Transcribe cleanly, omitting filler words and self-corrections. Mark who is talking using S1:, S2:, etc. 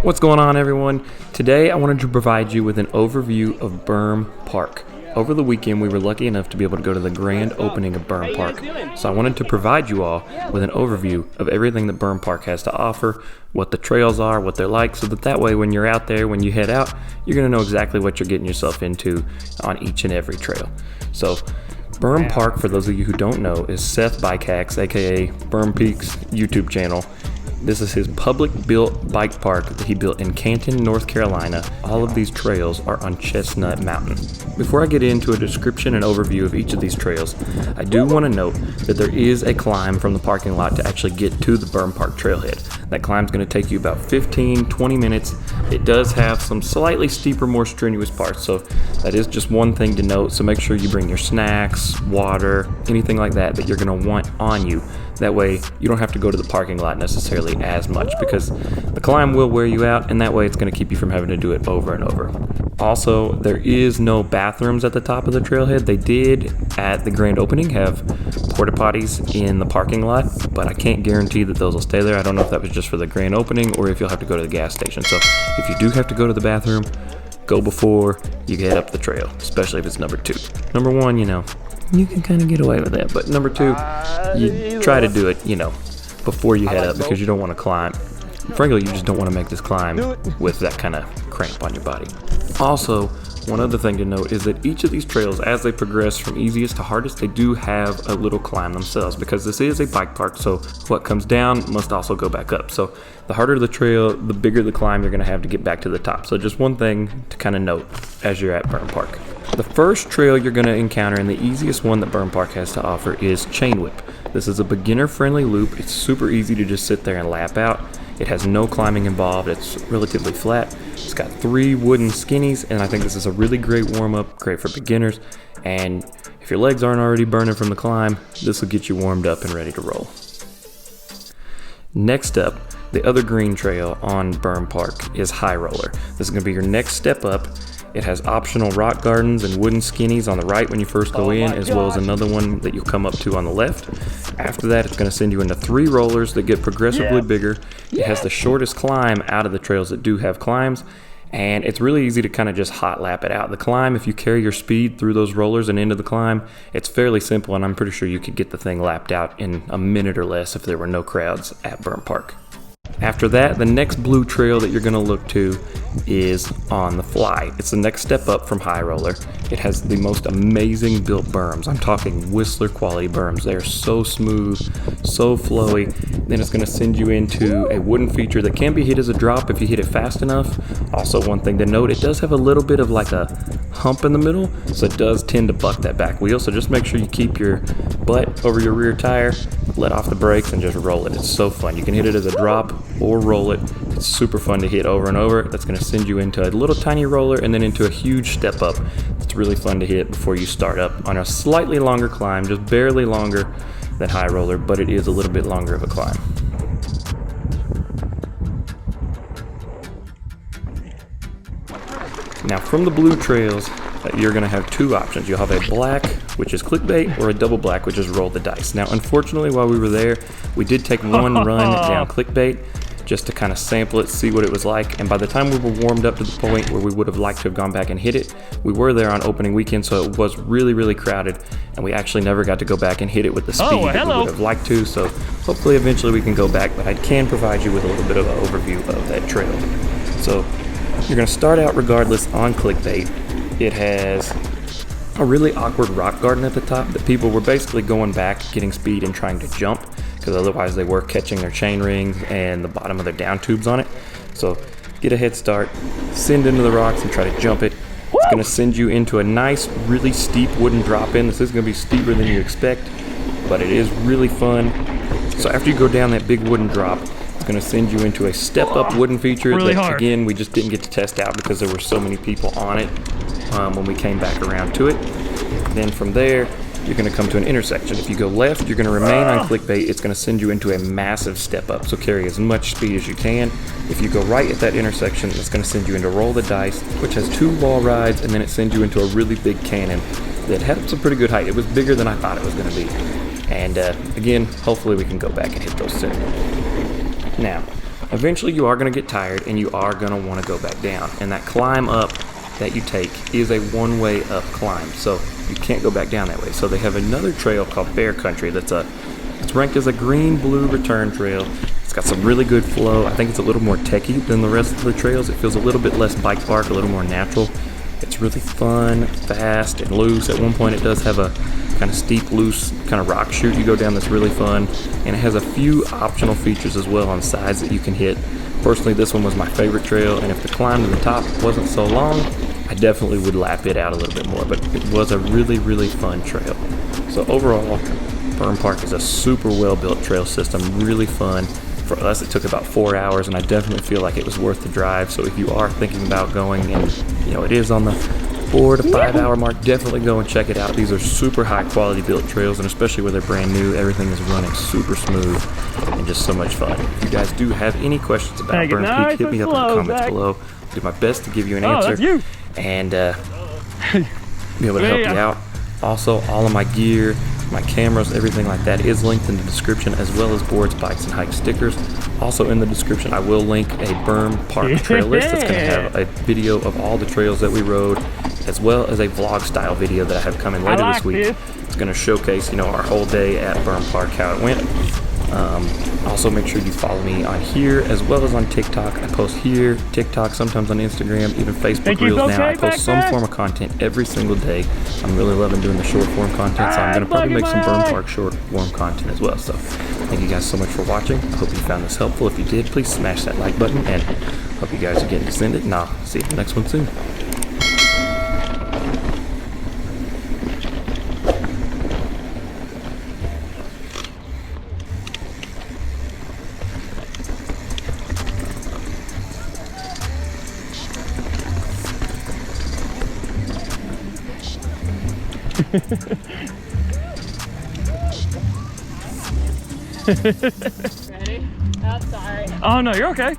S1: What's going on, everyone? Today I wanted to provide you with an overview of Berm Park. Over the weekend we were lucky enough to be able to go to the grand opening of Berm Park. So I wanted to provide you all with an overview of everything that Berm Park has to offer, what the trails are, what they're like, so that way when you're out there, when you head out, you're going to know exactly what you're getting yourself into on each and every trail. So Berm Park, for those of you who don't know, is Seth Bike Hacks, aka Berm Peaks YouTube channel. This is his public-built bike park that he built in Canton, North Carolina. All of these trails are on Chestnut Mountain. Before I get into a description and overview of each of these trails, I do want to note that there is a climb from the parking lot to actually get to the Berm Park trailhead. That climb's going to take you about 15-20 minutes. It does have some slightly steeper, more strenuous parts, so that is just one thing to note. So make sure you bring your snacks, water, anything like that you're going to want on you. That way you don't have to go to the parking lot necessarily as much, because the climb will wear you out, and that way it's going to keep you from having to do it over and over. Also, there is no bathrooms at the top of the trailhead. They did at the grand opening have porta potties in the parking lot, but I can't guarantee that those will stay there. I don't know if that was just for the grand opening or if you'll have to go to the gas station. So if you do have to go to the bathroom, go before you head up the trail, especially if it's number 2. Number 1, you can kind of get away with that, but number 2, you try to do it, before you head up, because you don't want to climb. Frankly, you just don't want to make this climb with that kind of cramp on your body. Also, one other thing to note is that each of these trails, as they progress from easiest to hardest, they do have a little climb themselves, because this is a bike park, so what comes down must also go back up. So the harder the trail, the bigger the climb you're going to have to get back to the top. So just one thing to kind of note as you're at Berm Park. The first trail you're going to encounter, and the easiest one that Berm Park has to offer, is Chain Whip. This is a beginner-friendly loop. It's super easy to just sit there and lap out. It has no climbing involved. It's relatively flat. It's got 3 wooden skinnies, and I think this is a really great warm-up, great for beginners. And if your legs aren't already burning from the climb, this will get you warmed up and ready to roll. Next up, the other green trail on Berm Park is High Roller. This is going to be your next step up. It has optional rock gardens and wooden skinnies on the right when you first go in, as well as another one that you'll come up to on the left. After that, it's going to send you into 3 rollers that get progressively bigger. It has the shortest climb out of the trails that do have climbs, and it's really easy to kind of just hot lap it out. The climb, if you carry your speed through those rollers and into the climb, it's fairly simple, and I'm pretty sure you could get the thing lapped out in a minute or less if there were no crowds at Berm Park. After that, the next blue trail that you're going to look to is On the Fly. It's the next step up from High Roller. It has the most amazing built berms. I'm talking Whistler quality berms. They're so smooth, so flowy. Then it's going to send you into a wooden feature that can be hit as a drop if you hit it fast enough. Also, one thing to note, it does have a little bit of like a hump in the middle, so it does tend to buck that back wheel. So just make sure you keep your butt over your rear tire, let off the brakes, and just roll it. It's so fun. You can hit it as a drop or roll it. It's super fun to hit over and over. That's going to send you into a little tiny roller and then into a huge step up. It's really fun to hit before you start up on a slightly longer climb, just barely longer than High Roller, but it is a little bit longer of a climb. Now, from the blue trails, you're going to have 2 options. You'll have a black, which is clickbait, or a double black, which is roll the dice. Now, unfortunately, while we were there, we did take one run down clickbait just to kind of sample it, see what it was like. And by the time we were warmed up to the point where we would have liked to have gone back and hit it, we were there on opening weekend, so it was really, really crowded, and we actually never got to go back and hit it with the speed that we would have liked to. So hopefully eventually we can go back, but I can provide you with a little bit of an overview of that trail. So you're going to start out regardless on clickbait. It has a really awkward rock garden at the top that people were basically going back, getting speed and trying to jump, because otherwise they were catching their chain rings and the bottom of their down tubes on it. So get a head start, send into the rocks and try to jump it. It's going to send you into a nice, really steep wooden drop in. This is going to be steeper than you expect, but it is really fun. So after you go down that big wooden drop, it's going to send you into a step-up wooden feature that, again, we just didn't get to test out because there were so many people on it when we came back around to it. Then from there, you're going to come to an intersection. If you go left, you're going to remain on clickbait. It's going to send you into a massive step up, so carry as much speed as you can. If you go right at that intersection, it's going to send you into Roll the Dice, which has 2 wall rides, and then it sends you into a really big cannon that had some pretty good height. It was bigger than I thought it was going to be. And again, hopefully we can go back and hit those soon. Now, eventually you are going to get tired and you are going to want to go back down. And that climb up that you take is a one-way up climb, so you can't go back down that way. So they have another trail called Bear Country it's ranked as a green-blue return trail. It's got some really good flow. I think it's a little more techie than the rest of the trails. It feels a little bit less bike park, a little more natural. It's really fun, fast, and loose. At one point it does have a kind of steep, loose kind of rock chute you go down that's really fun, and it has a few optional features as well on the sides that you can hit. Personally, this one was my favorite trail, and if the climb to the top wasn't so long, I definitely would lap it out a little bit more, but it was a really, really fun trail. So overall, Berm Park is a super well-built trail system, really fun. For us, it took about 4 hours, and I definitely feel like it was worth the drive. So if you are thinking about going, and it is on the 4 to 5 hour mark, definitely go and check it out. These are super high quality built trails, and especially where they're brand new, everything is running super smooth and just so much fun. If you guys do have any questions about Berm Peak, hit me up in the comments below. I'll do my best to give you an answer and be able to help you out. Also, all of my gear, my cameras, everything like that is linked in the description, as well as boards, bikes, and hike stickers. Also in the description, I will link a Berm Park trail list that's going to have a video of all the trails that we rode, as well as a vlog style video that I have coming later this week. It's going to showcase, our whole day at Berm Park, how it went. Also make sure you follow me on here as well as on TikTok. I post here, TikTok, sometimes on Instagram, even Facebook Reels now. I post some form of content every single day. I'm really loving doing the short form content, so I'm going to probably make some Berm Park short form content as well. So thank you guys so much for watching. I hope you found this helpful. If you did, please smash that like button, and hope you guys are getting descended, and I'll see you in the next one soon.
S2: Ready? Oh, sorry.
S3: Oh no, you're okay.